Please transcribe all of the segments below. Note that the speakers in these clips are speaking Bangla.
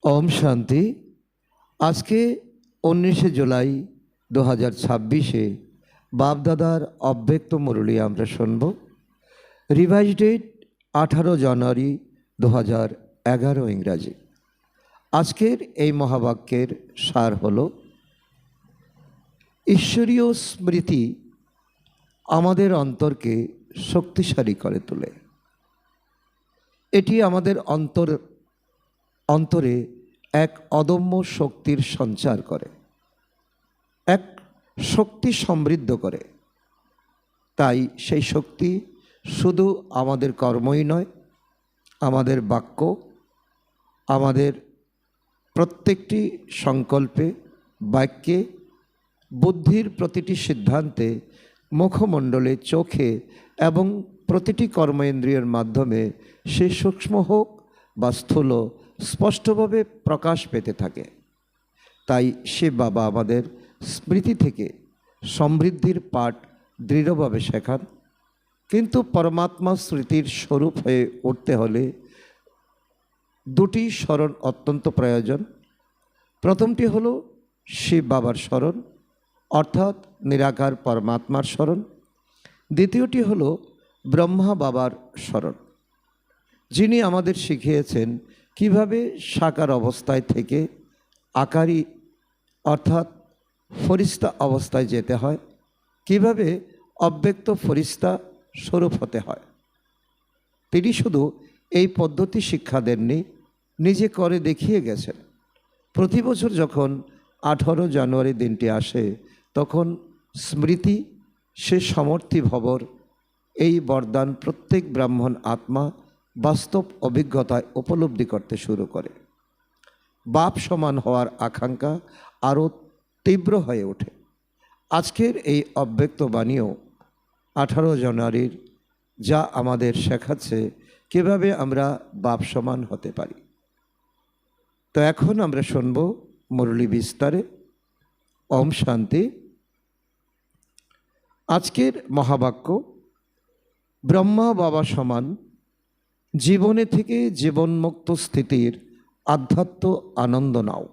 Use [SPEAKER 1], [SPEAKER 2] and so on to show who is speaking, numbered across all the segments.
[SPEAKER 1] ओम शांति। आज के 19 जुलाई 2026 बाप दादार अव्यक्त मुरली आमरा शुनब। रिवाइज डेट 18 জানুয়ারি 2011 इंग्राजी। आजकेर এই মহাবাক্যের সার হলো ঈশ্বরীয় স্মৃতি আমাদের অন্তরকে শক্তিশালী করে তোলে। এটি আমাদের অন্তরে এক অদম্য শক্তির সঞ্চার করে, এক শক্তি সমৃদ্ধ করে। তাই সেই শক্তি শুধু আমাদের কর্মই নয়, আমাদের বাক্য, আমাদের প্রত্যেকটি সংকল্পে, বাক্যে, বুদ্ধির প্রতিটি সিদ্ধান্তে, মুখমণ্ডলে, চোখে এবং প্রতিটি কর্মেন্দ্রিয়ের মাধ্যমে সে সূক্ষ্ম হোক বা স্থূল স্পষ্টভাবে প্রকাশ পেতে থাকে। তাই সে বাবা আমাদের স্মৃতি থেকে সমৃদ্ধির পাঠ দৃঢ়ভাবে শেখান। কিন্তু পরমাত্মা স্মৃতির স্বরূপ হয়ে উঠতে হলে দুটি স্মরণ অত্যন্ত প্রয়োজন। প্রথমটি হলো শিব বাবার স্মরণ, অর্থাৎ নিরাকার পরমাত্মার স্মরণ। দ্বিতীয়টি হলো ব্রহ্মা বাবার স্মরণ, যিনি আমাদের শিখিয়েছেন কিভাবে সাকার অবস্থায় থেকে আকারী অর্থাৎ ফরিস্তা অবস্থায় যেতে হয়, কিভাবে অব্যক্ত ফরিস্তা স্বরূপ হতে হয়। তিনি শুধু এই পদ্ধতি শিক্ষা দেননি, নিজে করে দেখিয়ে গেছেন। প্রতি বছর যখন 18 জানুয়ারি দিনটি আসে, তখন স্মৃতি সে সমর্থী ভবর এই বরদান প্রত্যেক ব্রাহ্মণ আত্মা বাস্তব অভিজ্ঞতায় উপলব্ধি করতে শুরু করে। বাপ সমান হওয়ার আকাঙ্ক্ষা আরও তীব্র হয়ে ওঠে। আজকের এই অব্যক্ত বাণীও 18 জানুয়ারির যা আমাদের শেখাচ্ছে কিভাবে আমরা বাপ সমান হতে পারি। তো এখন আমরা শুনব মুরলী বিস্তারে। ওম শান্তি। আজকের মহাবাক্য, ব্রহ্মা বাবা সমান জীবনে থেকে জীবনমুক্ত স্থিতির আধ্যাত্ম আনন্দ নাও।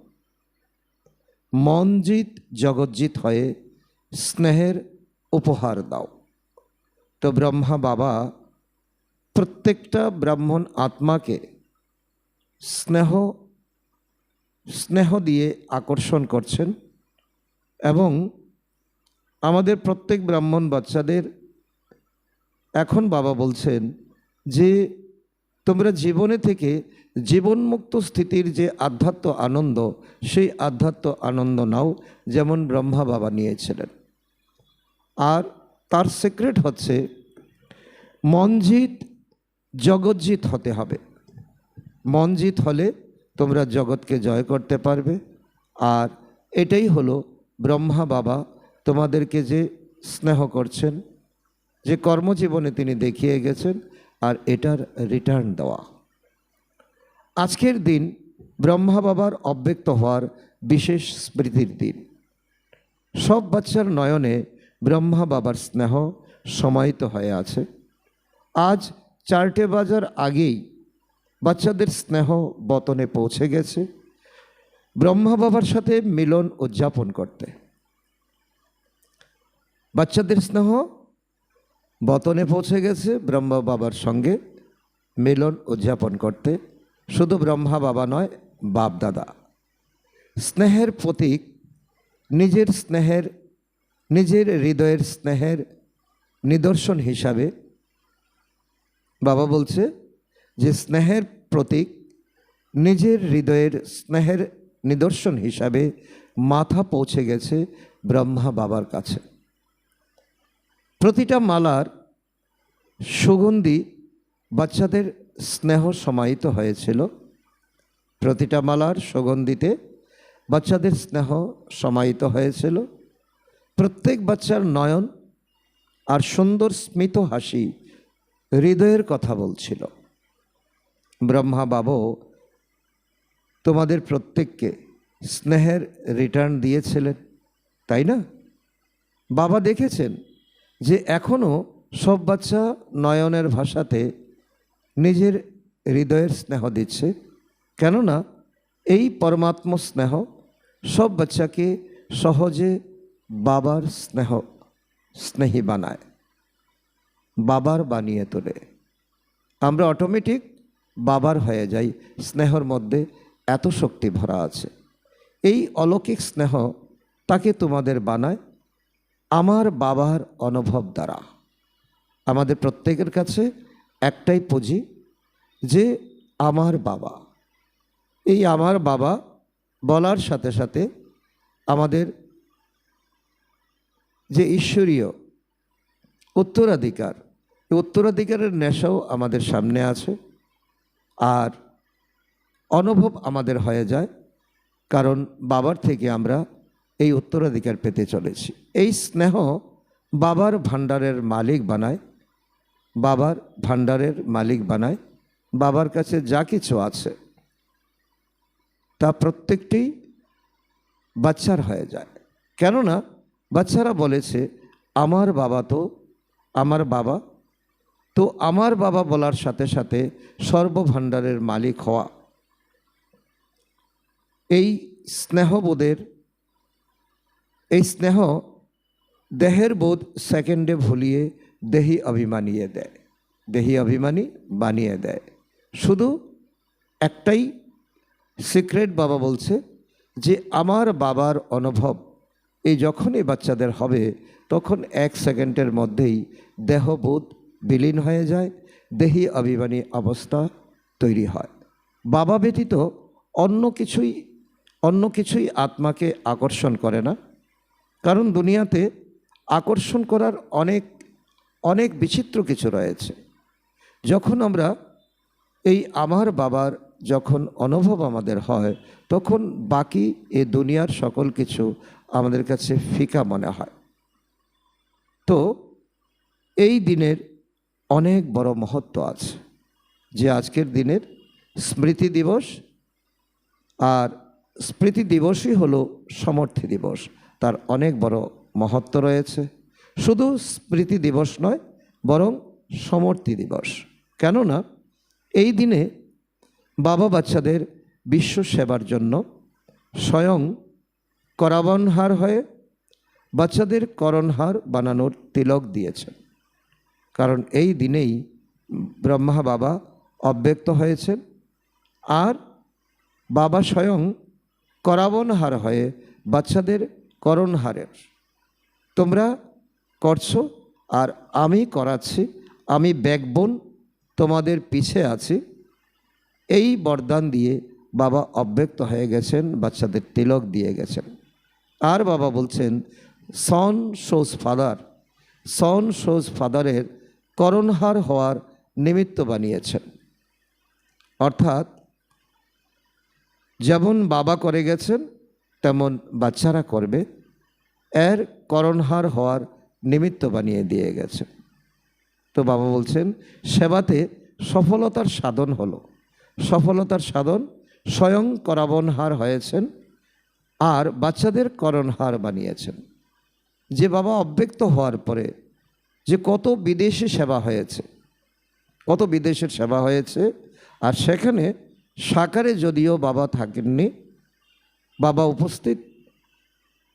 [SPEAKER 1] মনজিৎ জগৎজিৎ হয়ে স্নেহের উপহার দাও। তো ব্রহ্মা বাবা প্রত্যেকটা ব্রাহ্মণ আত্মাকে স্নেহ দিয়ে আকর্ষণ করছেন এবং আমাদের প্রত্যেক ব্রাহ্মণ বাচ্চাদের এখন বাবা বলছেন যে তোমরা জীবনে থেকে জীবনমুক্ত স্থিতির যে আধ্যাত্ম আনন্দ, সেই আধ্যাত্ম আনন্দ নাও, যেমন ব্রহ্মা বাবা নিয়েছিলেন। আর তার সিক্রেট হচ্ছে মনজিৎ জগৎজিৎ হতে হবে। মনজিৎ হলে তোমরা জগৎকে জয় করতে পারবে। আর এটাই হলো ব্রহ্মা বাবা তোমাদেরকে যে স্নেহ করছেন, যে কর্মজীবনে তিনি দেখিয়ে গেছেন, আর এটার রিটার্ন দেওয়া। আজকের দিন ব্রহ্মা বাবার অব্যক্ত হওয়ার বিশেষ স্মৃতির দিন। সব বাচ্চার নয়নে ব্রহ্মা বাবার স্নেহ সমাহিত হয়ে আছে। আজ 4টে বাজার আগেই বাচ্চাদের স্নেহ বতনে পৌঁছে গেছে ব্রহ্মা বাবার সাথে মিলন উদযাপন করতে। বাচ্চাদের স্নেহ বতনে পৌঁছে গেছে ব্রহ্মা বাবার সঙ্গে মিলন উদযাপন করতে। শুধু ব্রহ্মা বাবা নয়, বাপ দাদা স্নেহের প্রতীক, নিজের হৃদয়ের স্নেহের নিদর্শন হিসাবে বাবা বলছে যে স্নেহের প্রতীক, নিজের হৃদয়ের স্নেহের নিদর্শন হিসাবে মাথা পৌঁছে গেছে ব্রহ্মা বাবার কাছে। প্রতিটা মালার সুগন্ধি বাচ্চাদের স্নেহ সমাহিত হয়েছিল। প্রতিটা মালার সুগন্ধিতে বাচ্চাদের স্নেহ সমাহিত হয়েছিল। প্রত্যেক বাচ্চার নয়ন আর সুন্দর স্মিত হাসি হৃদয়ের কথা বলছিল। ব্রহ্মা বাবাও তোমাদের প্রত্যেককে স্নেহের রিটার্ন দিয়েছিলেন, তাই না? বাবা দেখেছেন যে এখনও সব বাচ্চা নয়নের ভাষাতে নিজের হৃদয়ের স্নেহ দিচ্ছে, কেননা এই পরমাত্ম স্নেহ সব বাচ্চাকে সহজে বাবার স্নেহী বানায়, বাবার বানিয়ে তোলে। আমরা অটোমেটিক বাবার হয়ে যাই, স্নেহর মধ্যে এত শক্তি ভরা আছে। এই অলৌকিক স্নেহ তাকে তোমাদের বানায় আমার বাবার অনুভব দ্বারা। আমাদের প্রত্যেকের কাছে একটাই পুঁজি যে আমার বাবা। এই আমার বাবা বলার সাথে সাথে আমাদের যে ঈশ্বরীয় উত্তরাধিকার, এই উত্তরাধিকারের নেশাও আমাদের সামনে আছে, আর অনুভব আমাদের হয়ে যায়, কারণ বাবার থেকে আমরা এই উত্তরাধিকার পেতে চলেছি। এই স্নেহ বাবার ভাণ্ডারের মালিক বানায়, বাবার ভাণ্ডারের মালিক বানায়। বাবার কাছে যা কিছু আছে তা প্রত্যেকটি বাচ্চার হয়ে যায়। কেননা বাচ্চারা বলেছে আমার বাবা তো আমার বাবা, তো আমার বাবা বলার সাথে সাথে সর্বভাণ্ডারের মালিক হওয়া, এই স্নেহবোধের, এই স্নেহ দেহের বোধ সেকেন্ডে ভুলিয়ে দেহি অভিমানিয়ে দেয়, দেহি অভিমানী বানিয়ে দেয়। শুধু একটাই সিক্রেট বাবা বলছে যে আমার বাবার অনুভব এই যখনই বাচ্চাদের হবে তখন 1 সেকেন্ডের মধ্যেই দেহবোধ বিলীন হয়ে যায়, দেহি অভিমানী অবস্থা তৈরি হয়। বাবা ব্যতীত অন্য কিছুই আত্মাকে আকর্ষণ করে না, কারণ দুনিয়াতে আকর্ষণ করার অনেক বিচিত্র কিছু রয়েছে। যখন আমরা এই আমার বাবার যখন অনুভব আমাদের হয় তখন বাকি এই দুনিয়ার সকল কিছু আমাদের কাছে ফিকা মনে হয়। তো এই দিনের অনেক বড় মহত্ব আছে, যে আজকের দিনের স্মৃতি দিবস, আর স্মৃতি দিবসই হলো সমর্থী দিবস। তার অনেক বড় মহত্ব রয়েছে। শুধু স্মৃতি দিবস নয়, বরং সমর্থী দিবস। কেননা এই দিনে বাবা বাচ্চাদের বিশ্ব সেবার জন্য স্বয়ং করাবনহার হয়ে বাচ্চাদের করণহার বানানোর তিলক দিয়েছেন। কারণ এই দিনেই ব্রহ্মা বাবা অব্যক্ত হয়েছেন, আর বাবা স্বয়ং করাবনহার হয়ে বাচ্চাদের করণহারের তোমরা করছো, আর আমি করাচ্ছি, আমি ব্যাকবোন তোমাদের পিছে আছি, এই বরদান দিয়ে বাবা অব্যক্ত হয়ে গেছেন, বাচ্চাদের তিলক দিয়ে গেছেন। আর বাবা বলছেন সন শোজ ফাদার, সন শোজ ফাদারের করণহার হওয়ার নিমিত্ত বানিয়েছেন। অর্থাৎ যেমন বাবা করে গেছেন তেমন বাচ্চারা করবে, এর করণহার হওয়ার নিমিত্ত বানিয়ে দিয়ে গেছেন। তো বাবা বলছেন সেবাতে সফলতার সাধন হলো, সফলতার সাধন স্বয়ং করাবনহার হয়েছেন আর বাচ্চাদের করণহার বানিয়েছেন। যে বাবা অব্যক্ত হওয়ার পরে যে কত বিদেশি সেবা হয়েছে, কত বিদেশের সেবা হয়েছে, আর সেখানে সাকারে যদিও বাবা থাকেননি, বাবা উপস্থিত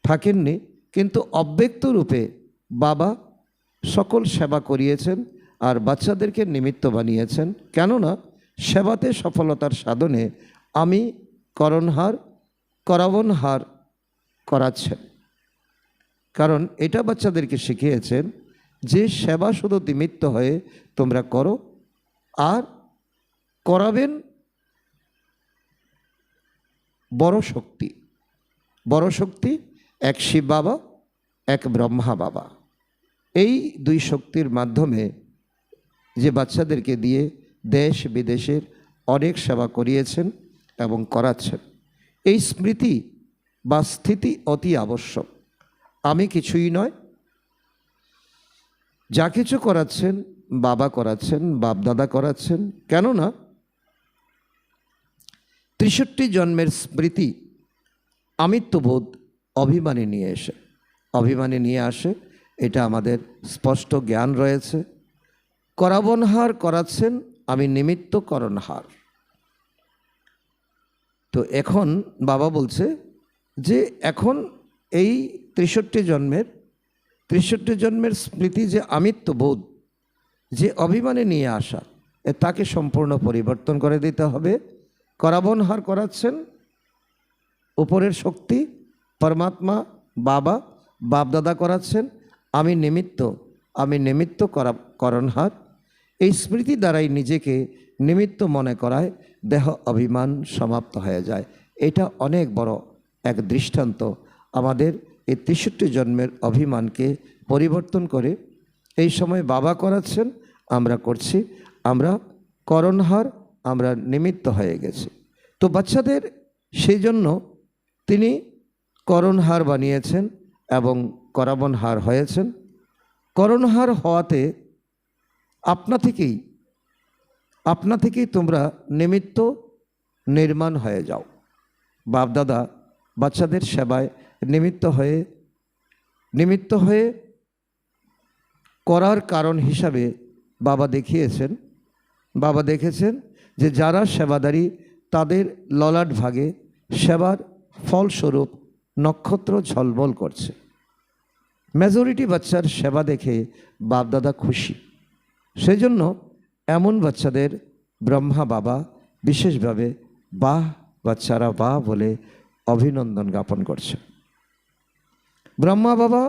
[SPEAKER 1] থাকেননি, কিন্তু অব্যক্ত রূপে বাবা সকল সেবা করিয়েছেন আর বাচ্চাদেরকে নিমিত্ত বানিয়েছেন। কেননা সেবাতে সফলতার সাধনে আমি করণহার করাবনহার করাচ্ছেন। কারণ এটা বাচ্চাদেরকে শিখিয়েছেন যে সেবা শুধু নিমিত্ত হয়ে তোমরা করো, আর করাবেন বড় শক্তি। বড় শক্তি এক শিব বাবা, এক ব্রহ্মা বাবা। এই দুই শক্তির মাধ্যমে যে বাচ্চাদেরকে দিয়ে দেশ বিদেশের অনেক সেবা করিয়েছেন এবং করাচ্ছেন। এই স্মৃতি বা স্থিতি অতি আবশ্যক। আমি কিছুই নয়, যা কিছু করাচ্ছেন বাবা করাচ্ছেন, বাপদাদা করাচ্ছেন। কেননা 63 জন্মের স্মৃতি আমিত্ববোধ অভিমানে নিয়ে আসে, এটা আমাদের স্পষ্ট জ্ঞান রয়েছে। করাবনহার করাচ্ছেন, আমি নিমিত্ত করণহার। তো এখন বাবা বলছে যে এখন এই 63 জন্মের স্মৃতি, যে আমিত্ববোধ, যে অভিমানে নিয়ে আসা, তাকে সম্পূর্ণ পরিবর্তন করে দিতে হবে। করাবনহার করাচ্ছেন উপরের শক্তি পরমাত্মা বাবা, বাপদাদা করাচ্ছেন। আমি নিমিত্ত করণহার। এই স্মৃতি দ্বারাই নিজেকে নিমিত্ত মনে করায় দেহ অভিমান সমাপ্ত হয়ে যায়। এটা অনেক বড় এক দৃষ্টান্ত। আমাদের এই 63 জন্মের অভিমানকে পরিবর্তন করে এই সময় বাবা করাচ্ছেন, আমরা করছি। আমরা করণহার, আমরা নিমিত্ত হয়ে গেছি। তো বাচ্চাদের সেই জন্য তিনি করণহার বানিয়েছেন এবং করাবনহার হয়েছেন। করণহার হওয়াতে আপনা থেকেই তোমরা নিমিত্ত নির্মাণ হয়ে যাও। বাপদাদা বাচ্চাদের সেবায় নিমিত্ত হয়ে করার কারণ হিসাবে বাবা দেখেছেন যে যারা সেবাদারী তাদের ললাট ভাগে সেবার ফলস্বরূপ নক্ষত্র ঝলমল করছে। মেজরিটি বাচ্চার সেবা দেখে বাপদাদা খুশি। সেজন্য এমন বাচ্চাদের ব্রহ্মা বাবা বিশেষভাবে বাহ বাচ্চারা বাহ বলে অভিনন্দন জ্ঞাপন করছে। ব্রহ্মা বাবা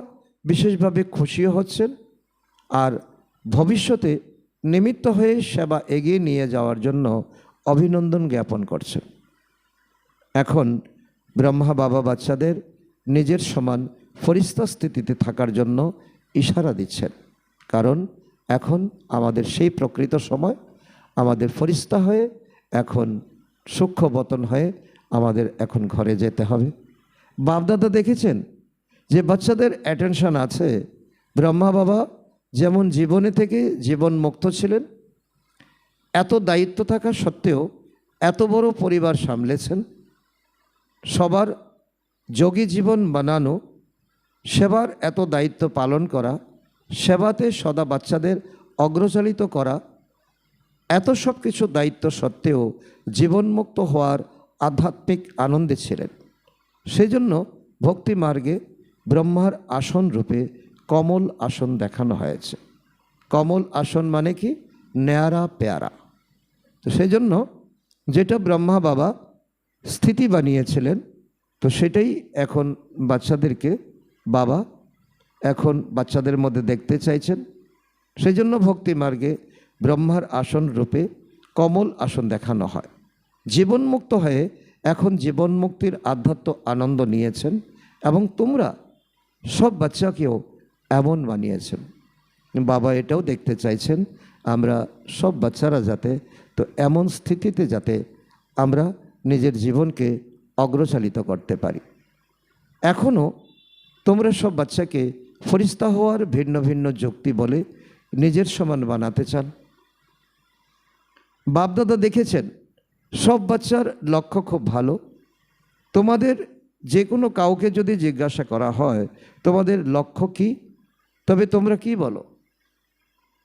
[SPEAKER 1] বিশেষভাবে খুশিও হচ্ছেন আর ভবিষ্যতে নিমিত্ত হয়ে সেবা এগিয়ে নিয়ে যাওয়ার জন্য অভিনন্দন জ্ঞাপন করছেন। এখন ব্রহ্মা বাবা বাচ্চাদের নিজের সমান ফরিস্তা স্থিতিতে থাকার জন্য ইশারা দিচ্ছেন, কারণ এখন আমাদের সেই প্রকৃত সময়, আমাদের ফরিস্তা হয়ে এখন সূক্ষ্ম বতন হয়ে আমাদের এখন ঘরে যেতে হবে। বাপদাদা দেখেছেন যে বাচ্চাদের অ্যাটেনশন আছে। ব্রহ্মা বাবা যেমন জীবনে থেকে জীবন মুক্ত ছিলেন, এত দায়িত্ব থাকা সত্ত্বেও এত বড় পরিবার সামলেছেন, সবার যোগী জীবন বানানো, সেবার এত দায়িত্ব পালন করা, সেবাতে সদা বাচ্চাদের অগ্রচালিত করা, এত সব কিছু দায়িত্ব সত্ত্বেও জীবনমুক্ত হওয়ার আধ্যাত্মিক আনন্দে ছিলেন। সেই জন্য ভক্তি মার্গে ব্রহ্মার আসন রূপে কমল আসন দেখানো হয়েছে। কমল আসন মানে কি? ন্যায়ারা পেয়ারা। তো সেই জন্য যেটা ব্রহ্মা বাবা স্থিতি বানিয়েছিলেন, তো সেটাই এখন বাচ্চাদেরকে বাবা এখন বাচ্চাদের মধ্যে দেখতে চাইছেন। সেই জন্য ভক্তি মার্গে ব্রহ্মার আসন রূপে কমল আসন দেখানো হয়। জীবনমুক্ত হয়ে এখন জীবন মুক্তির আধ্যাত্ম আনন্দ নিয়েছেন এবং তোমরা সব বাচ্চাকেও এমন বানিয়েছেন। বাবা এটাও দেখতে চাইছেন আমরা সব বাচ্চারা যাতে তো এমন স্থিতিতে যাতে আমরা নিজের জীবনকে অগ্রচালিত করতে পারি। এখনও তোমরা সব বাচ্চাকে ফরিস্তা হওয়ার ভিন্ন ভিন্ন যুক্তি বলে নিজের সমান বানাতে চান। বাপদাদা দেখেছেন সব বাচ্চার লক্ষ্য খুব ভালো। তোমাদের যে কোনো কাউকে যদি জিজ্ঞাসা করা হয় তোমাদের লক্ষ্য কি, তবে তোমরা কি বলো?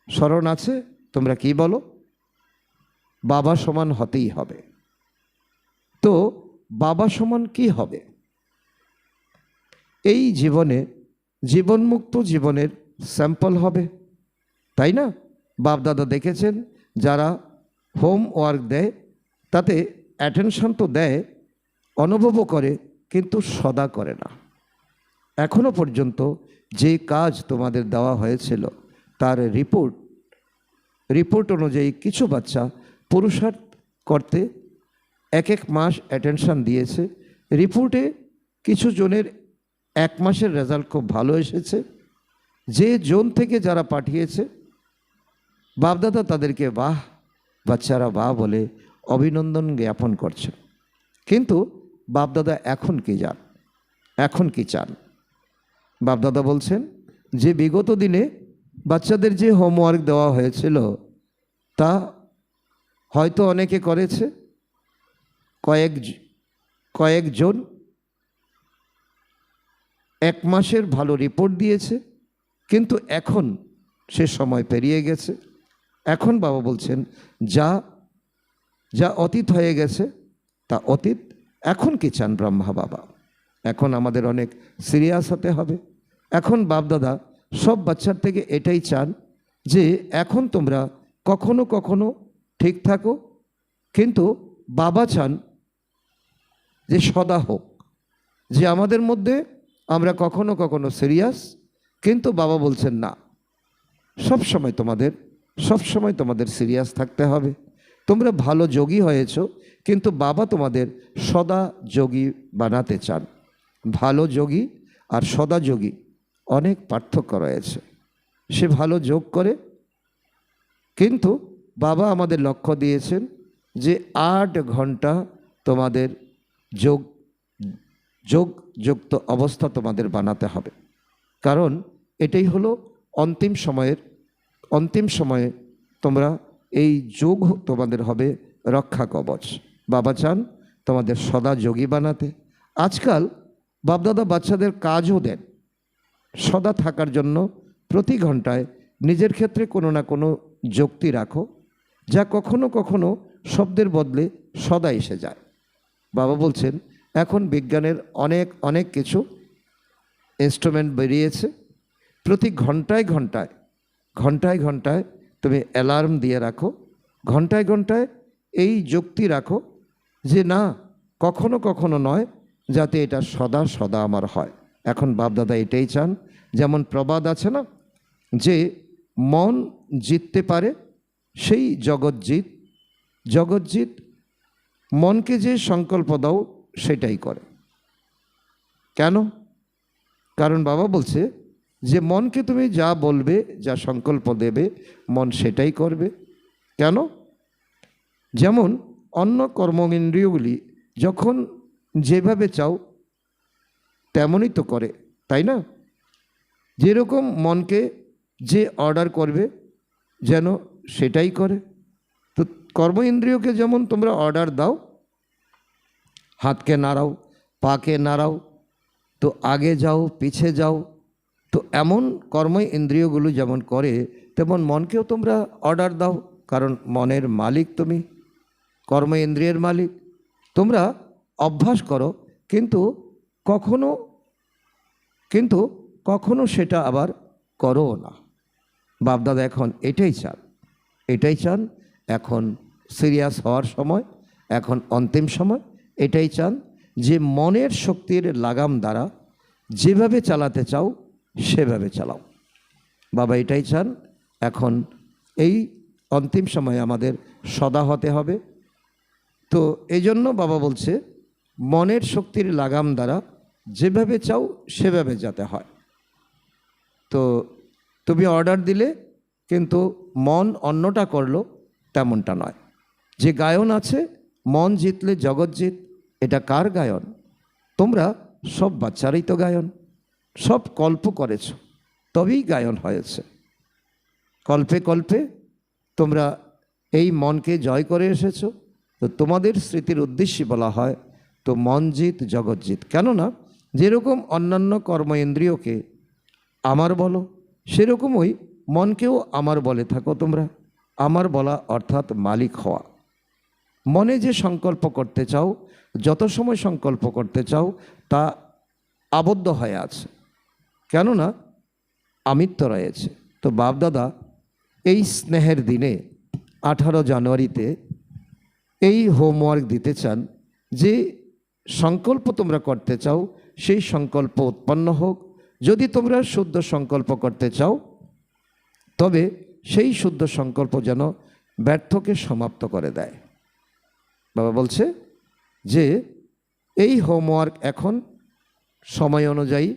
[SPEAKER 1] স্মরণ আছে? তোমরা কি বলো? বাবা সমান হতেই হবে। তো বাবা সমান কি হবে? এই জীবনে জীবনমুক্ত জীবনের স্যাম্পল হবে, তাই না? বাপদাদা দেখেছেন যারা হোমওয়ার্ক দেয় তাতে অ্যাটেনশন তো দেয়, অনুভবও করে, কিন্তু সদা করে না। এখনো পর্যন্ত যে কাজ তোমাদের দেওয়া হয়েছিল তার রিপোর্ট অনুযায়ী কিছু বাচ্চা পুরুষার্থ করতে এক মাস অ্যাটেনশন দিয়েছে। রিপোর্টে কিছু জনের 1 মাসের রেজাল্ট খুব ভালো এসেছে। যে জোন থেকে যারা পাঠিয়েছে বাপদাদা তাদেরকে বাহ বাচ্চারা বাহ বলে অভিনন্দন জ্ঞাপন করছে। কিন্তু বাপদাদা এখন কি চান? বাপদাদা বলছেন যে বিগত দিনে বাচ্চাদের যে হোমওয়ার্ক দেওয়া হয়েছিল তা হয়তো অনেকে করেছে, কয়েকজন 1 মাসের ভালো রিপোর্ট দিয়েছে, কিন্তু এখন সে সময় পেরিয়ে গেছে। এখন বাবা বলছেন যা অতীত হয়ে গেছে তা অতীত, এখন কি চান ব্রহ্মা বাবা? এখন আমাদের অনেক সিরিয়াস হতে হবে। এখন বাপদাদা সব বাচ্চার থেকে এটাই চান যে এখন তোমরা কখনো কখনো ঠিক থাকো, কিন্তু বাবা চান যে সদা হোক, যে আমাদের মধ্যে আমরা কখনো কখনো সিরিয়াস, কিন্তু বাবা বলছেন না, সব সময় তোমাদের সিরিয়াস থাকতে হবে। তোমরা ভালো যোগী হয়েছো, কিন্তু বাবা তোমাদের সদা যোগী বানাতে চান। ভালো যোগী আর সদা যোগী অনেক পার্থক্য রয়েছে। সে ভালো যোগ করে, কিন্তু বাবা আমাদের লক্ষ্য দিয়েছেন যে 8 ঘন্টা তোমাদের যোগযুক্ত অবস্থা তোমাদের বানাতে হবে। কারণ এটাই হলো অন্তিম সময়ে তোমরা এই যোগ তোমাদের হবে রক্ষা কবচ। বাবা চান তোমাদের সদা যোগী বানাতে। আজকাল বাপদাদা বাচ্চাদের কাজও দেন সদা থাকার জন্য। প্রতি ঘন্টায় নিজের ক্ষেত্রে কোনো না কোনো যুক্তি রাখো, যা কখনো কখনো শব্দের বদলে সদা এসে যায়। বাবা বলছেন এখন বিজ্ঞানের অনেক কিছু ইনস্ট্রুমেন্ট বেরিয়েছে। প্রতি ঘন্টায় ঘন্টায় তুমি অ্যালার্ম দিয়ে রাখো, ঘন্টায় এই যুক্তি রাখো যে না, কখনো কখনো নয়, যাতে এটা সদা সদা আমার হয়। এখন বাপদাদা এটাই চান। যেমন প্রবাদ আছে না, যে মন জিততে পারে সেই জগৎজিৎ মনকে যে সংকল্প দাও সেটাই করে। কেন? কারণ বাবা বলছে যে মনকে তুমি যা বলবে, যা সংকল্প দেবে, মন সেটাই করবে। কেন? যেমন অন্য কর্মেন্দ্রিয়গুলি যখন যেভাবে চাও তেমনই তো করে, তাই না? যেরকম মনকে যে অর্ডার করবে যেন সেটাই করে। তো কর্ম ইন্দ্রিয়কে যেমন তোমরা অর্ডার দাও, হাতকে নাড়াও, পাকে নাড়াও, তো আগে যাও পিছে যাও, তো এমন কর্ম ইন্দ্রিয়গুলো যেমন করে তেমন মনকেও তোমরা অর্ডার দাও। কারণ মনের মালিক তুমি, কর্ম ইন্দ্রিয়ের মালিক। তোমরা অভ্যাস করো, কিন্তু কখনো সেটা আবার করো না। বাপদাদা এখন এটাই চান। এখন সিরিয়াস হওয়ার সময়, এখন অন্তিম সময়। এটাই চান যে মনের শক্তির লাগাম দ্বারা যেভাবে চালাতে চাও সেভাবে চালাও। বাবা এটাই চান। এখন এই অন্তিম সময়ে আমাদের সদা হতে হবে। তো এই জন্য বাবা বলছে মনের শক্তির লাগাম দ্বারা যেভাবে চাও সেভাবে যাতে হয়। তো তুমি অর্ডার দিলে কিন্তু মন অন্যটা করলো, তেমনটা নয়। যে গায়ন আছে, মন জিতলে জগৎ জিত, এটা কার গায়ন? তোমরা সব বাচ্চারাই তো গায়ন, সব কল্প করেছ, তবেই গায়ন হয়েছে। কল্পে তোমরা এই মনকে জয় করে এসেছো। তো তোমাদের স্মৃতির উদ্দেশ্যে বলা হয় তো মন জিত জগৎ জিত। কেননা যেরকম অন্যান্য কর্ম ইন্দ্রিয়কে আমার বলো, সেরকমই মনকেও আমার বলে থাকো তোমরা। আমার বলা অর্থাৎ মালিক হওয়া। মনে যে সংকল্প করতে চাও, যত সময় সংকল্প করতে চাও, তা আবদ্ধ হয়ে আছে, কেননা আমিত্ব রয়েছে। তো বাপদাদা এই স্নেহের দিনে 18 জানুয়ারিতে এই হোমওয়ার্ক দিতে চান যে সংকল্প তোমরা করতে চাও, সেই সংকল্প উৎপন্ন হোক। যদি তোমরা শুদ্ধ সংকল্প করতে চাও, তবে সেই শুদ্ধ সংকল্প যেন ব্যর্থকে সমাপ্ত করে দেয়। বাবা বলছে যে এই হোমওয়ার্ক এখন সময় অনুযায়ী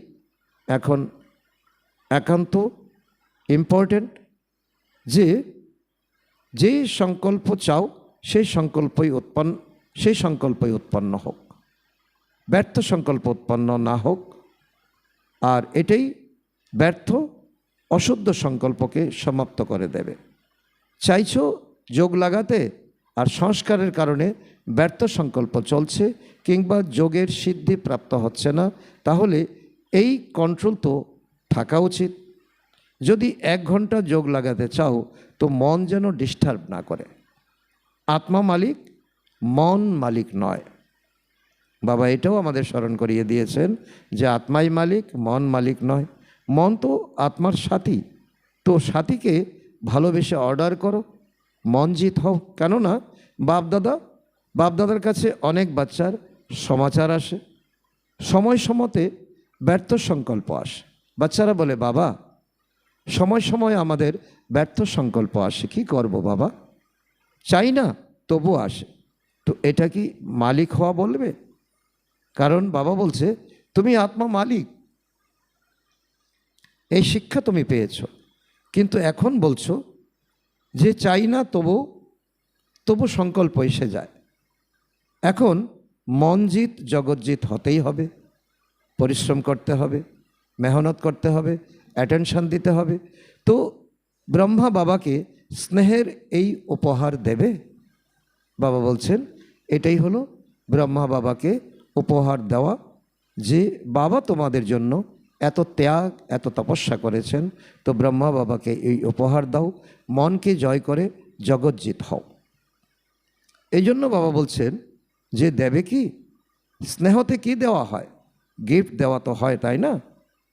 [SPEAKER 1] এখন একান্ত ইম্পর্টেন্ট, যে যে সংকল্প চাও সেই সংকল্পই উৎপন্ন হোক, ব্যর্থ সংকল্প উৎপন্ন না হোক। আর এটাই ব্যর্থ অশুদ্ধ সংকল্পকে সমাপ্ত করে দেবে। চাইছো যোগ লাগাতে, আর সংস্কারের কারণে ব্যর্থ সংকল্প চলছে কিংবা যোগের সিদ্ধি প্রাপ্ত হচ্ছে না, তাহলে এই কন্ট্রোল তো থাকা উচিত। যদি 1 ঘন্টা যোগ লাগাতে চাও, তো মন যেন ডিস্টার্ব না করে। আত্মা মালিক, মন মালিক নয়। বাবা এটাও আমাদের স্মরণ করিয়ে দিয়েছেন যে আত্মাই মালিক, মন মালিক নয়। মন তো আত্মার সাথী, তো সাথীকে ভালোবেসে অর্ডার করো, মন জিত হও। কেননা বাপদাদার কাছে অনেক বাচ্চার সমাচার আসে, সময় সময়তে ব্যর্থ সংকল্প আসে। বাচ্চারা বলে, বাবা সময় সময় আমাদের ব্যর্থ সংকল্প আসে, কি করব বাবা, চাই না তবু আসে। তো এটা কি মালিক হওয়া বলবে? কারণ বাবা বলছে তুমি আত্মা মালিক, এই শিক্ষা তুমি পেয়েছো, কিন্তু এখন বলছো যে চাই না তবু সংকল্প এসে যায়। এখন মনজিৎ জগৎজিৎ হতেই হবে, পরিশ্রম করতে হবে, মেহনত করতে হবে, অ্যাটেনশন দিতে হবে। তো ব্রহ্মা বাবাকে স্নেহের এই উপহার দেবে। বাবা বলছেন এটাই হলো ব্রহ্মা বাবাকে উপহার দেওয়া, যে বাবা তোমাদের জন্য এত ত্যাগ এত তপস্যা করেছেন, তো ব্রহ্মা বাবাকে এই উপহার দাও, মনকে জয় করে জগৎজিৎ হও। এই জন্য বাবা বলছেন যে দেবে কি, স্নেহতে কি দেওয়া হয়, গিফট দেওয়া তো হয়, তাই না?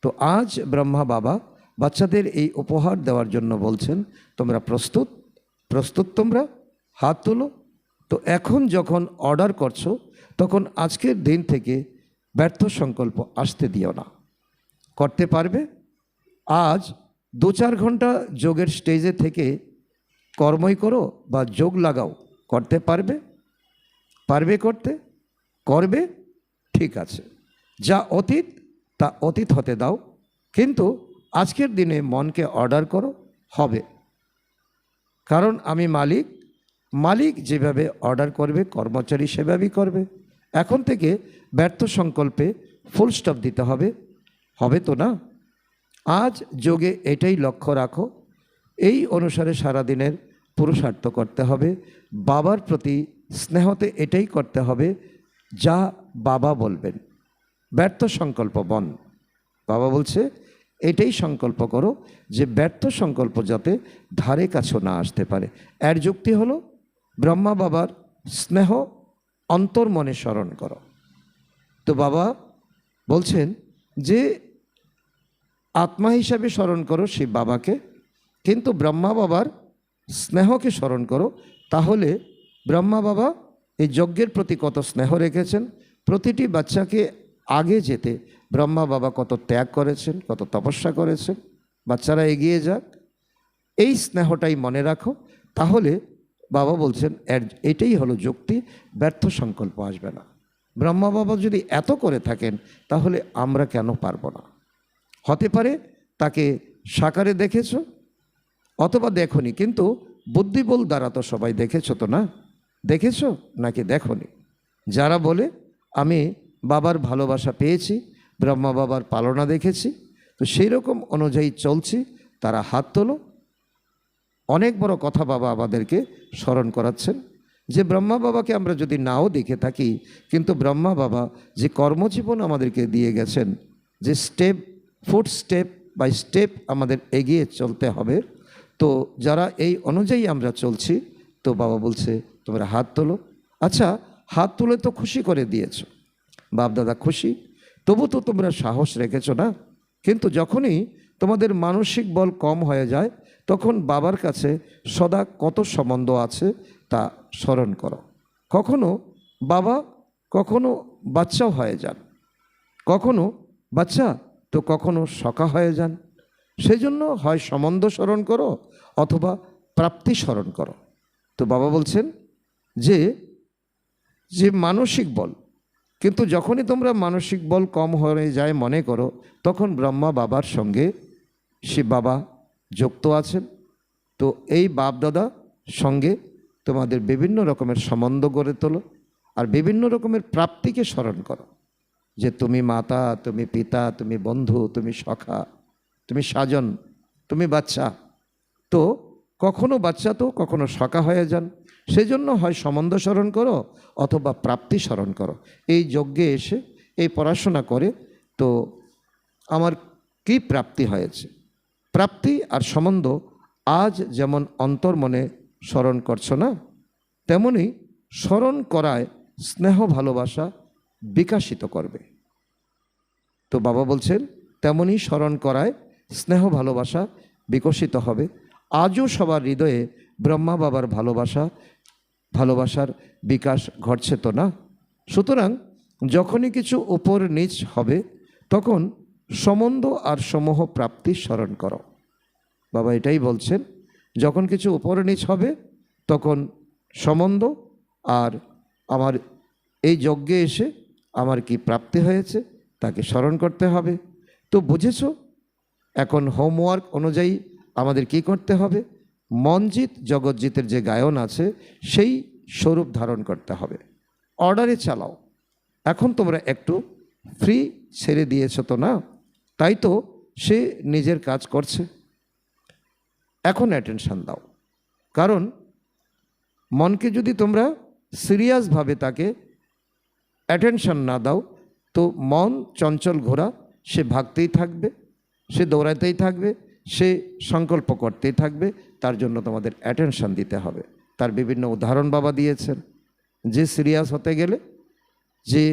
[SPEAKER 1] তো আজ ব্রহ্মা বাবা বাচ্চাদের এই উপহার দেওয়ার জন্য বলছেন তোমরা প্রস্তুত তোমরা হাত তোলো। তো এখন যখন অর্ডার করছো তখন আজকের দিন থেকে ব্যর্থ সংকল্প আসতে দিও না। করতে পারবে? আজ 2-4 ঘন্টা যোগের স্টেজে থেকে কর্মই করো বা যোগ লাগাও, করতে পারবে করবে, ঠিক আছে। যা অতীত তা অতীত হতে দাও, কিন্তু আজকের দিনে মনকে অর্ডার করো, হবে। কারণ আমি মালিক যেভাবে অর্ডার করবে কর্মচারী সেভাবেই করবে। এখন থেকে ব্যর্থ সংকল্পে ফুল স্টপ দিতে হবে তো না? আজ যোগে এটাই লক্ষ্য রাখো, এই অনুসারে সারাদিনের পুরুষার্থ করতে হবে, বাবার প্রতি স্নেহতে এটাই করতে হবে যা বাবা বলবেন। ব্যর্থ সংকল্প বন। বাবা বলছে এটাই সংকল্প করো যে ব্যর্থ সংকল্প যাতে ধারে কাছে না আসতে পারে। এর যুক্তি হলো ব্রহ্মা বাবার স্নেহ অন্তর মনে স্মরণ করো। তো বাবা বলছেন যে আত্মা হিসাবে স্মরণ করো সেই বাবাকে, কিন্তু ব্রহ্মা বাবার স্নেহকে স্মরণ করো। তাহলে ব্রহ্মা বাবা এই যজ্ঞের প্রতি কত স্নেহ রেখেছেন, প্রতিটি বাচ্চাকে আগে যেতে ব্রহ্মা বাবা কত ত্যাগ করেছেন, কত তপস্যা করেছেন, বাচ্চারা এগিয়ে যাক, এই স্নেহটাই মনে রাখো। তাহলে বাবা বলছেন এটাই হলো যুক্তি, ব্যর্থ সংকল্প আসবে না। ব্রহ্মা বাবা যদি এত করে থাকেন তাহলে আমরা কেন পারবো না? হতে পারে তাকে সাকারে দেখেছো অথবা দেখোনি, কিন্তু বুদ্ধিবল দ্বারা তো সবাই দেখেছো তো না? দেখেছো নাকি দেখোনি? যারা বলে আমি বাবার ভালোবাসা পেয়েছি, ব্রহ্মা বাবার পালনা দেখেছি, তো সেই রকম অনুযায়ী চলছি, তারা হাত তোলো। অনেক বড় কথা বাবা আমাদেরকে স্মরণ করাচ্ছেন যে ব্রহ্মা বাবাকে আমরা যদি নাও দেখে থাকি, কিন্তু ব্রহ্মা বাবা যে কর্মজীবন আমাদেরকে দিয়ে গেছেন, যে ফুট স্টেপ বাই স্টেপ আমাদের এগিয়ে চলতে হবে, তো যারা এই অনুযায়ী আমরা চলছি, তো বাবা বলছে তোমরা হাত তোলো। আচ্ছা, হাত তুলে তো খুশি করে দিয়েছ, বাপদাদা খুশি, তবু তো তোমরা সাহস রেখেছো না? কিন্তু যখনই তোমাদের মানসিক বল কম হয়ে যায় তখন বাবার কাছে সদা কত সম্বন্ধ আছে তা স্মরণ করো। কখনো বাবা কখনো বাচ্চাও হয়ে যান, কখনো বাচ্চা তো কখনো সখা হয়ে যান। সেই জন্য হয় সম্বন্ধ স্মরণ করো অথবা প্রাপ্তি স্মরণ করো। তো বাবা বলছেন যে মানসিক বল, কিন্তু যখনই তোমরা মানসিক বল কম হয়ে যায় মনে করো, তখন ব্রহ্মা বাবার সঙ্গে শিব বাবা যুক্ত আছেন। তো এই বাপ দাদা সঙ্গে তোমাদের বিভিন্ন রকমের সম্বন্ধ গড়ে তোলো, আর বিভিন্ন রকমের প্রাপ্তিকে স্মরণ করো, যে তুমি মাতা, তুমি পিতা, তুমি বন্ধু, তুমি সখা, তুমি স্বজন, তুমি বাচ্চা। তো কখনো বাচ্চা তো কখনো সখা হয়ে যান, সেজন্য হয় সম্বন্ধ স্মরণ করো অথবা প্রাপ্তি স্মরণ করো। এই যজ্ঞে এসে এই পড়াশোনা করে তো আমার কি প্রাপ্তি হয়েছে, প্রাপ্তি আর সম্বন্ধ আজ যেমন অন্তর মনে স্মরণ করছো না, তেমনি স্মরণ করায় স্নেহ ভালোবাসা বিকশিত করবে। তো বাবা বলছেন তেমনই স্মরণ করায় স্নেহ ভালোবাসা বিকশিত হবে। আজও সবার হৃদয়ে ব্রহ্মা বাবার ভালোবাসার বিকাশ ঘটছে তো না? সুতরাং যখনই কিছু উপর নিচ হবে তখন সম্বন্ধ আর সমূহ প্রাপ্তির স্মরণ করো। বাবা এটাই বলছেন, যখন কিছু উপর নিচ হবে তখন সম্বন্ধ আর আমার এই যজ্ঞে এসে আমার কি প্রাপ্তি হয়েছে তাকে স্মরণ করতে হবে। তো বুঝেছ, এখন হোমওয়ার্ক অনুযায়ী আমাদের কি করতে হবে? মনজিৎ জগৎজিতের যে গায়ন আছে সেই স্বরূপ ধারণ করতে হবে। অর্ডারে চালাও। এখন তোমরা একটু ফ্রি ছেড়ে দিয়েছ তো না, তাই তো সে নিজের কাজ করছে। এখন অ্যাটেনশন দাও, কারণ মনকে যদি তোমরা সিরিয়াসভাবে তাকে অ্যাটেনশন না দাও তো মন চঞ্চল ঘোড়া, সে ভাগতেই থাকবে, সে দৌড়াতেই থাকবে, সে সংকল্প করতেই থাকবে। তার জন্য তোমাদের অ্যাটেনশন দিতে হবে। তার বিভিন্ন উদাহরণ বাবা দিয়েছেন। যে সিরিয়াস হতে গেলে যে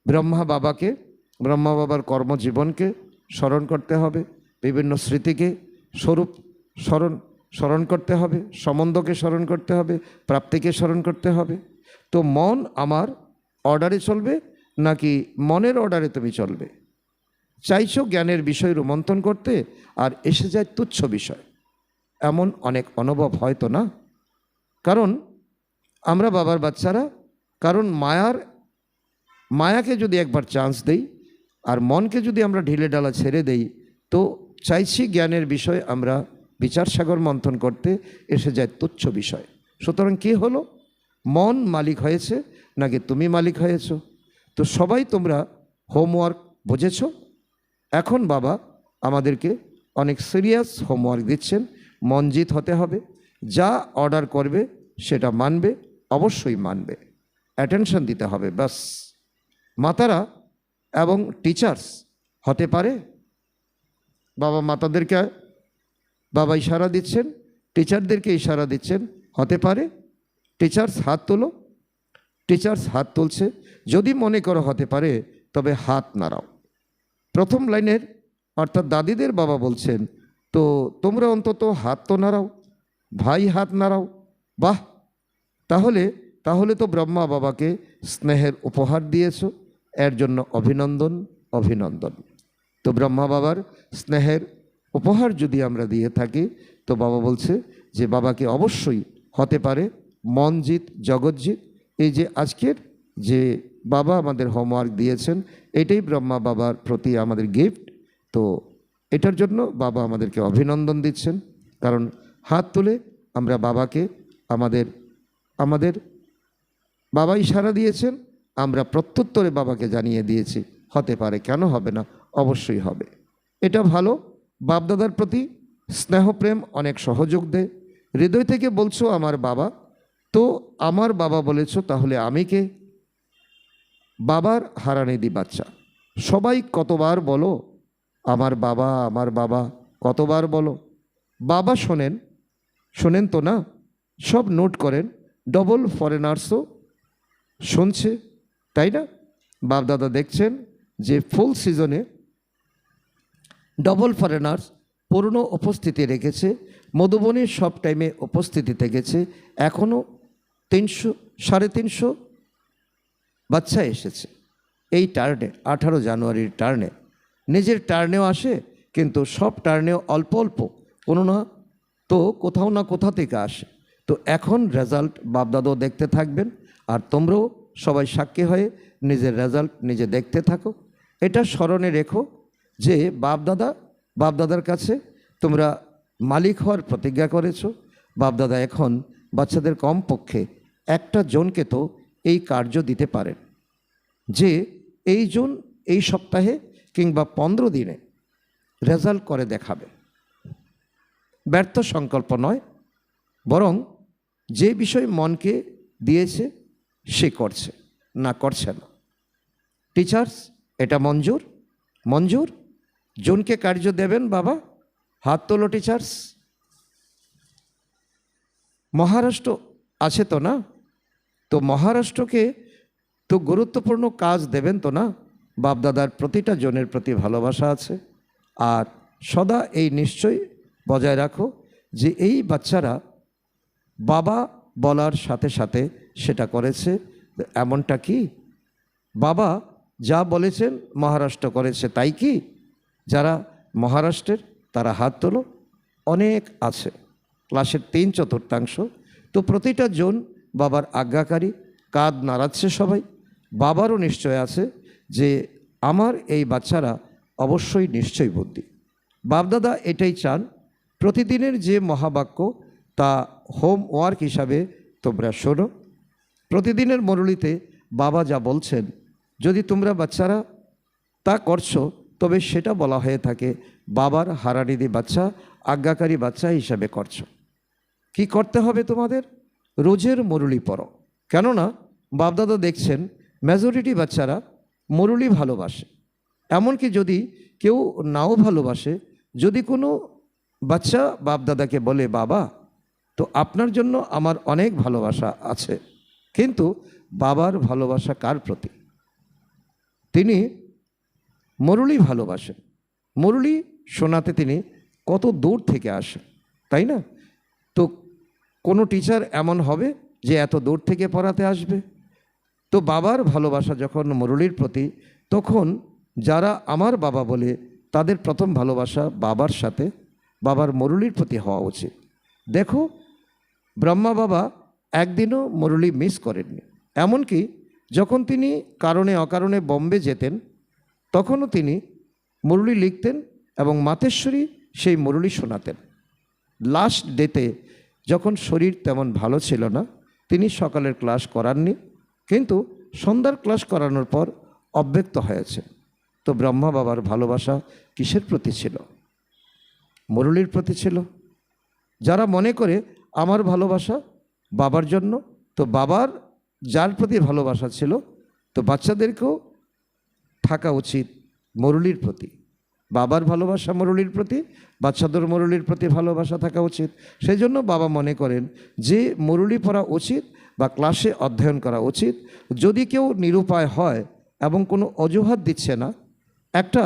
[SPEAKER 1] ব্রহ্মা বাবার কর্মজীবনকে স্মরণ করতে হবে, বিভিন্ন স্মৃতিকে স্মরণ করতে হবে, সম্বন্ধকে স্মরণ করতে হবে, প্রাপ্তিকে স্মরণ করতে হবে। তো মন আমার অর্ডারে চলবে নাকি মনের অর্ডারে তুমি চলবে? চাইছো জ্ঞানের বিষয় রোমন্থন করতে, আর এসে যায় তুচ্ছ বিষয়। এমন অনেক অনুভব হয়তো না? কারণ আমরা বাবার বাচ্চারা, কারণ মায়াকে যদি একবার চান্স দেই আর মনকে যদি আমরা ঢিলে ডালা ছেড়ে দেই তো চাইছি জ্ঞানের বিষয় আমরা বিচার সাগর মন্থন করতে, এসে যায় তুচ্ছ বিষয়। সুতরাং কী হলো? মন মালিক হয়েছে নাকি তুমি মালিক হয়েছ? তো সবাই তোমরা হোমওয়ার্ক বুঝেছ। এখন বাবা আমাদেরকে অনেক সিরিয়াস হোমওয়ার্ক দিচ্ছেন। মনজিৎ হতে হবে, যা অর্ডার করবে সেটা মানবে, অবশ্যই মানবে, অ্যাটেনশন দিতে হবে বাস। মাতারা এবং টিচার্স হতে পারে। বাবা মাতাদেরকে বাবা ইশারা দিচ্ছেন, টিচারদেরকে ইশারা দিচ্ছেন, হতে পারে। টিচার্স হাত তোলো। টিচার্স হাত তুলছে। যদি মনে করো হতে পারে তবে হাত নাড়াও। প্রথম লাইনের অর্থাৎ দাদিদের বাবা বলছেন, তো তোমরা অন্তত হাত তো নাড়াও, ভাই হাত নাড়াও। বাহ, তাহলে তো ব্রহ্মা বাবাকে স্নেহের উপহার দিয়েছো, এর জন্য অভিনন্দন অভিনন্দন। তো ব্রহ্মা বাবার স্নেহের উপহার যদি আমরা দিয়ে থাকি তো বাবা বলছে যে বাবাকে অবশ্যই হতে পারে মনজিৎ জগৎজিৎ। এই যে আজকের যে বাবা আমাদের হোমওয়ার্ক দিয়েছেন, এটাই ব্রহ্মা বাবার প্রতি আমাদের গিফট। তো এটার জন্য বাবা আমাদেরকে অভিনন্দন দিচ্ছেন, কারণ হাত তুলে আমরা বাবাকে আমাদের বাবা ইশারা দিয়েছেন, আমরা প্রত্যুত্তরে বাবাকে জানিয়ে দিয়েছি হতে পারে, কেন হবে না, অবশ্যই হবে। এটা ভালো। বাপদাদার প্রতি স্নেহপ্রেম অনেক সহযোগ দেয়। হৃদয় থেকে বলছো আমার বাবা, তো আমার বাবা বলেছো, তাহলে আমি কে? বাবার হারানিদি বাচ্চা। সবাই কতবার বলো আমার বাবা আমার বাবা, কতবার বলো? বাবা শোনেন তো না? সব নোট করেন। ডবল ফরেনার্সও শুনছে, তাই না? বাপদাদা দেখছেন যে ফুল সিজনে ডবল ফরেনার্স পূর্ণ উপস্থিতি রেখেছে। মধুবনের সব টাইমে উপস্থিতি থেকেছে। এখনও 300-350 বাচ্চা এসেছে এই টার্নে, 18 জানুয়ারির টার্নে। নিজের টার্নেও আসে, কিন্তু সব টার্নেও অল্প অল্প, কোনো না তো কোথাও না কোথা থেকে আসে। তো এখন রেজাল্ট বাপদাদাও দেখতে থাকবেন, আর তোমরাও সবাই সাক্ষী হয়ে নিজের রেজাল্ট নিজে দেখতে থাকো। এটা স্মরণে রেখো যে বাপদাদার কাছে তোমরা মালিক হওয়ার প্রতিজ্ঞা করেছো। বাপদাদা এখন বাচ্চাদের কমপক্ষে একটা জনকে তো এই কার্য দিতে পারেন যে এই জন এই সপ্তাহে কিংবা 15 দিনে রেজাল্ট করে দেখাবে। ব্যর্থ সংকল্প নয়, বরং যে বিষয় মনকে দিয়েছে সে করছে না। টিচার্স এটা মঞ্জুর জনকে কার্য দেবেন বাবা? হাত তোলো টিচার্স। মহারাষ্ট্র আছে তো না? তো মহারাষ্ট্রকে তো গুরুত্বপূর্ণ কাজ দেবেন তো না? বাপদাদার প্রতিটা জনের প্রতি ভালোবাসা আছে। আর সদা এই নিশ্চয় বজায় রাখো যে এই বাচ্চারা বাবা বলার সাথে সাথে সেটা করেছে। এমনটা কি বাবা যা বলেছেন মহারাষ্ট্র করেছে তাই কি? যারা মহারাষ্ট্রের তারা হাত তোলো। অনেক আছে, ক্লাসের 3/4। তো প্রতিটা জন বাবার আজ্ঞাকারী, কাঁধ নাড়াচ্ছে সবাই। বাবারও নিশ্চয় আছে যে আমার এই বাচ্চারা অবশ্যই নিশ্চয় বুদ্ধি। বাপদাদা এটাই চান প্রতিদিনের যে মহাবাক্য তা হোমওয়ার্ক হিসাবে তোমরা শোনো। প্রতিদিনের মুরলিতে বাবা যা বলছেন যদি তোমরা বাচ্চারা তা করছো তবে সেটা বলা হয়ে থাকে বাবার হারানিদি বাচ্চা, আজ্ঞাকারী বাচ্চা হিসাবে করছো। কি করতে হবে তোমাদের? রোজের মুরলি পড়ো। কেননা বাপদাদা দেখছেন মেজরিটি বাচ্চারা মুরলি ভালোবাসে। এমনকি যদি কেউ নাও ভালোবাসে, যদি কোনো বাচ্চা বাপদাদাকে বলে বাবা তো আপনার জন্য আমার অনেক ভালোবাসা আছে, কিন্তু বাবার ভালোবাসা কার প্রতি? তিনি মুরলি ভালোবাসেন। মুরলি শোনাতে তিনি কত দূর থেকে আসেন, তাই না? তো কোনো টিচার এমন হবে যে এত দূর থেকে পড়াতে আসবে? তো বাবার ভালোবাসা যখন মুরলির প্রতি, তখন যারা আমার বাবা বলে তাদের প্রথম ভালোবাসা বাবার সাথে, বাবার মুরলির প্রতি হওয়া উচিত। দেখো ব্রহ্মা বাবা একদিনও মুরলি মিস করেননি। এমনকি যখন তিনি কারণে অকারণে বম্বে যেতেন তখনও তিনি মুরলি লিখতেন এবং মাতেশ্বরী সেই মুরলি শোনাতেন। লাস্ট ডেতে যখন শরীর তেমন ভালো ছিল না, তিনি সকালের ক্লাস করাননি, কিন্তু সন্ধ্যার ক্লাস করানোর পর অব্যক্ত হয়েছে। তো ব্রহ্মা বাবার ভালোবাসা কিসের প্রতি ছিল? মুরলির প্রতি ছিল। যারা মনে করে আমার ভালোবাসা বাবার জন্য, তো বাবার যার প্রতি ভালোবাসা ছিল, তো বাচ্চাদেরকেও থাকা উচিত মুরলির প্রতি। বাবার ভালোবাসা মুরলির প্রতি, বাচ্চাদের মুরলির প্রতি ভালোবাসা থাকা উচিত। সেই জন্য বাবা মনে করেন যে মুরলি পড়া উচিত বা ক্লাসে অধ্যয়ন করা উচিত। যদি কেউ নিরুপায় হয় এবং কোনো অজুহাত দিচ্ছে না, একটা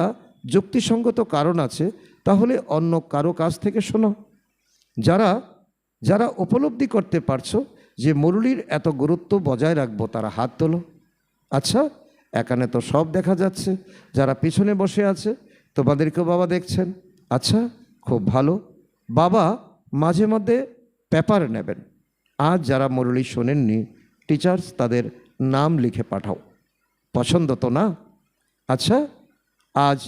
[SPEAKER 1] যুক্তিসঙ্গত কারণ আছে, তাহলে অন্য কারো কাছ থেকে শোনো। যারা যারা উপলব্ধি করতে পারছো যে মুরলির এত গুরুত্ব বজায় রাখবো, তারা হাত তোলো। আচ্ছা, এখানে তো সব দেখা যাচ্ছে, যারা পিছনে বসে আছে তোমাদেরকেও বাবা দেখছেন। আচ্ছা, খুব ভালো। বাবা মাঝে মধ্যে পেপার নেবেন। আজ যারা মুরলি শোনেননি, টিচার্স তাদের নাম লিখে পাঠাও। পছন্দ তো না? আচ্ছা, আজ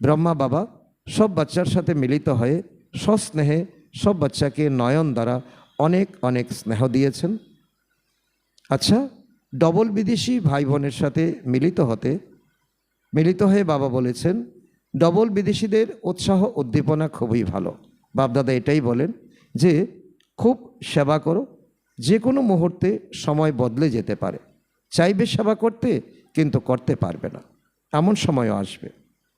[SPEAKER 1] ব্রহ্মা বাবা সব বাচ্চার সাথে মিলিত হয়ে সস্নেহে সব বাচ্চাকে নয়ন দ্বারা অনেক অনেক স্নেহ দিয়েছেন। আচ্ছা, ডবল বিদেশি ভাই বোনের সাথে মিলিত হয়ে বাবা বলেছেন ডবল বিদেশিদের উৎসাহ উদ্দীপনা খুবই ভালো। বাপদাদা এটাই বলেন যে খুব সেবা করো। যে কোনো মুহূর্তে সময় বদলে যেতে পারে। চাইবে সেবা করতে, কিন্তু করতে পারবে না, এমন সময়ও আসবে।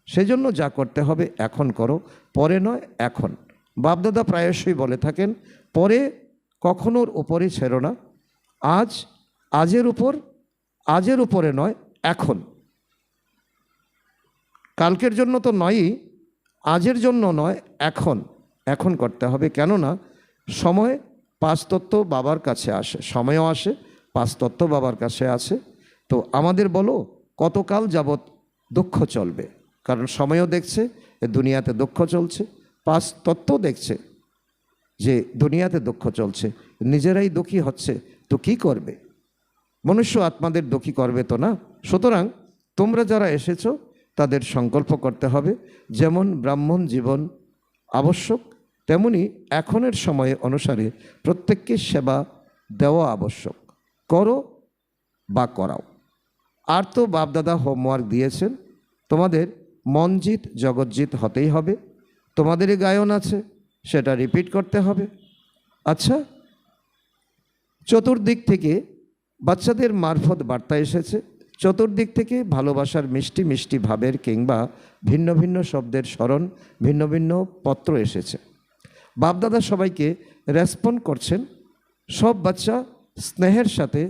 [SPEAKER 1] সেজন্য যা করতে হবে এখন করো, পরে নয় এখন। বাপদাদা প্রায়শই বলে থাকেন পরে কখনোর উপরে ছেড়ো না। আজের উপরে নয়, এখন। কালকের জন্য তো নয়ই, আজের জন্য নয়, এখন করতে হবে। কেননা সময় 5 তত্ত্ব বাবার কাছে আসে, সময়ও আসে, 5 তত্ত্ব বাবার কাছে আসে। তো আমাদের বলো কতকাল যাবৎ দুঃখ চলবে? কারণ সময়ও দেখছে দুনিয়াতে দুঃখ চলছে, 5 তত্ত্ব দেখছে যে দুনিয়াতে দুঃখ চলছে, নিজেরাই দুঃখী হচ্ছে। তো কি করবে? মনুষ্য আত্মাদের দুঃখী করবে তো না। সুতরাং তোমরা যারা এসেছো তাদের সংকল্প করতে হবে, যেমন ব্রাহ্মণ জীবন আবশ্যক তেমনি এখনের সময়ে অনুসারে প্রত্যেককে সেবা দেওয়া আবশ্যক। করো বা করাও। আর তো বাপদাদা হোমওয়ার্ক দিয়েছেন, তোমাদের মনজিৎ জগৎজিৎ হতেই হবে। তোমাদেরই গায়ন আছে, সেটা রিপিট করতে হবে। আচ্ছা, চতুর্দিক থেকে বাচ্চাদের মারফত বার্তা এসেছে, চতুর্দিক থেকে ভালোবাসার মিষ্টি মিষ্টি ভাবের কিংবা ভিন্ন ভিন্ন শব্দের স্মরণ, ভিন্ন ভিন্ন পত্র এসেছে। বাপদাদা সবাইকে রেসপন্ড করছেন। সব বাচ্চা স্নেহের সাথে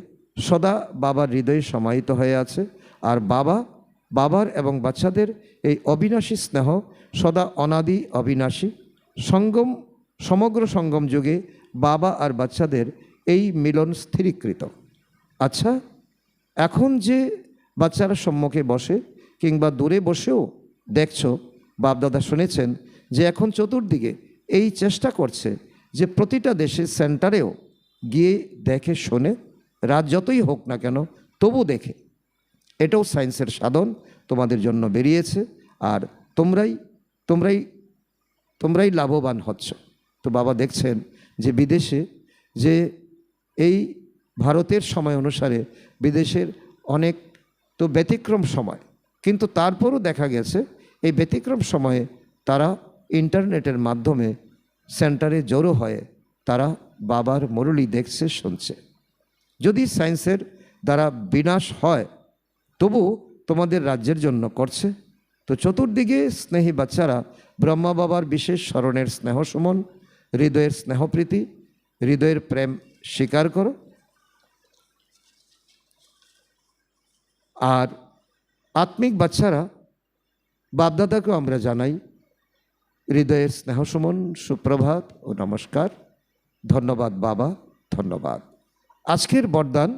[SPEAKER 1] সদা বাবার হৃদয়ে সমাহিত হয়ে আছে। আর বাবার এবং বাচ্চাদের এই অবিনাশী স্নেহ সদা অনাদি অবিনাশী। সমগ্র সঙ্গম যুগে বাবা আর বাচ্চাদের এই মিলন স্থিরীকৃত। আচ্ছা, এখন যে বাচ্চারা সম্মুখে বসে কিংবা দূরে বসেও দেখছো, বাপদাদা শুনেছেন যে এখন চতুর্দিকে এই চেষ্টা করছে যে প্রতিটা দেশে সেন্টারেও গিয়ে দেখে শোনে, রাত যতই হোক না কেন তবু দেখে। এটাও সায়েন্সের সাধন তোমাদের জন্য বেরিয়েছে, আর তোমরাই লাভবান হচ্ছ। তো বাবা দেখছেন যে বিদেশে যে এই ভারতের সময় অনুসারে বিদেশের অনেক তো ব্যতিক্রম সময়, কিন্তু তারপরও দেখা গেছে এই ব্যতিক্রম সময়ে তারা ইন্টারনেটের মাধ্যমে সেন্টারে জড়ো হয়ে তারা বাবার মুরলি দেখছে, শুনছে। যদি সায়েন্সের দ্বারা বিনাশ হয় তবু তোমাদের রাজ্যের জন্য করছে। তো চতুর্দিকে স্নেহী বাচ্চারা ব্রহ্মা বাবার বিশেষ স্মরণের স্নেহ সুমন, হৃদয়ের স্নেহপ্রীতি, হৃদয়ের প্রেম স্বীকার করো। আর আত্মিক বাচ্চারা বাপদাদাকেও আমরা জানাই হৃদয়ের স্নেহ সুমন, সুপ্রভাত ও নমস্কার। ধন্যবাদ বাবা, ধন্যবাদ। আজকের বরদান,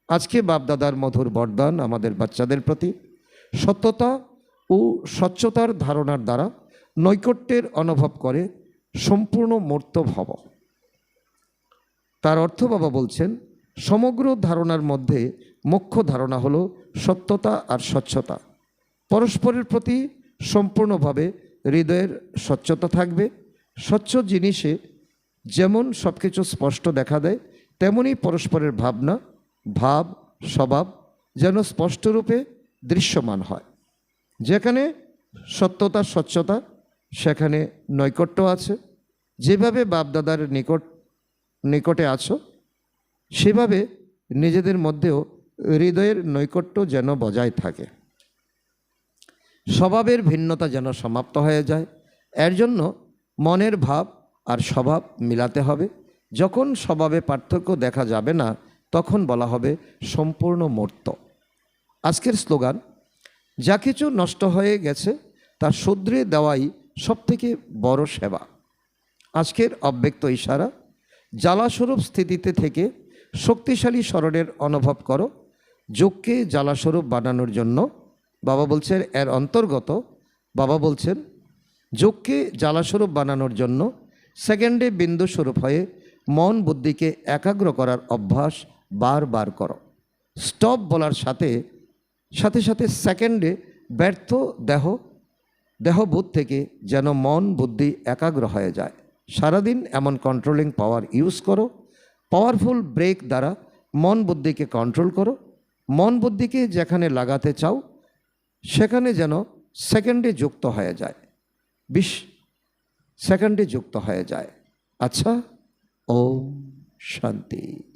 [SPEAKER 1] আজকে বাপদাদার মধুর বরদান আমাদের বাচ্চাদের প্রতি সত্যতা ও স্বচ্ছতার ধারণার দ্বারা নৈকট্যের অনুভব করে সম্পূর্ণ মূর্ত ভব। তার অর্থ বাবা বলছেন সমগ্র ধারণার মধ্যে মুখ্য ধারণা হলো সত্যতা আর স্বচ্ছতা। পরস্পরের প্রতি সম্পূর্ণভাবে হৃদয়ের স্বচ্ছতা থাকবে। স্বচ্ছ জিনিসে যেমন সব কিছু স্পষ্ট দেখা দেয়, তেমনি পরস্পরের ভাবনা, ভাব, স্বভাব যেন স্পষ্টরূপে দৃশ্যমান হয়। যেখানে সত্যতা, স্বচ্ছতা, সেখানে নৈকট্য আছে। যেভাবে বাপদাদার নিকটে আছো সেভাবে নিজেদের মধ্যেও হৃদয়ের নৈকট্য যেন বজায় থাকে, স্বভাবের ভিন্নতা যেন সমাপ্ত হয়ে যায়। এর জন্য মনের ভাব আর স্বভাব মিলাতে হবে। যখন স্বভাবে পার্থক্য দেখা যাবে না তখন বলা হবে সম্পূর্ণ মূর্ত। আজকের স্লোগান, যা কিছু নষ্ট হয়ে গেছে তা শুধরে দেওয়াই সবথেকে বড় সেবা। আজকের অব্যক্ত ইশারা, জ্বালাস্বরূপ স্থিতিতে থেকে শক্তিশালী স্মরণের অনুভব করো। যোগকে জ্বালাস্বরূপ বানানোর জন্য বাবা বলছেন, এর অন্তর্গত বাবা বলছেন যোগকে জ্বালাস্বরূপ বানানোর জন্য সেকেন্ডে বিন্দু স্বরূপ হয়ে মন বুদ্ধিকে একাগ্র করার অভ্যাস বারবার করো। স্টপ বলার সাথে সাথে সেকেন্ডে ব্যর্থ দেহবোধ থেকে যেন মন বুদ্ধি একাগ্র হয়ে যায়। সারাদিন এমন কন্ট্রোলিং পাওয়ার ইউজ করো। পাওয়ারফুল ব্রেক দ্বারা মন বুদ্ধিকে কন্ট্রোল করো। মন বুদ্ধিকে যেখানে লাগাতে চাও সেখানে যেন সেকেন্ডে যুক্ত হয়ে যায়, 20 সেকেন্ডে যুক্ত হয়ে যায়। আচ্ছা, ওম শান্তি।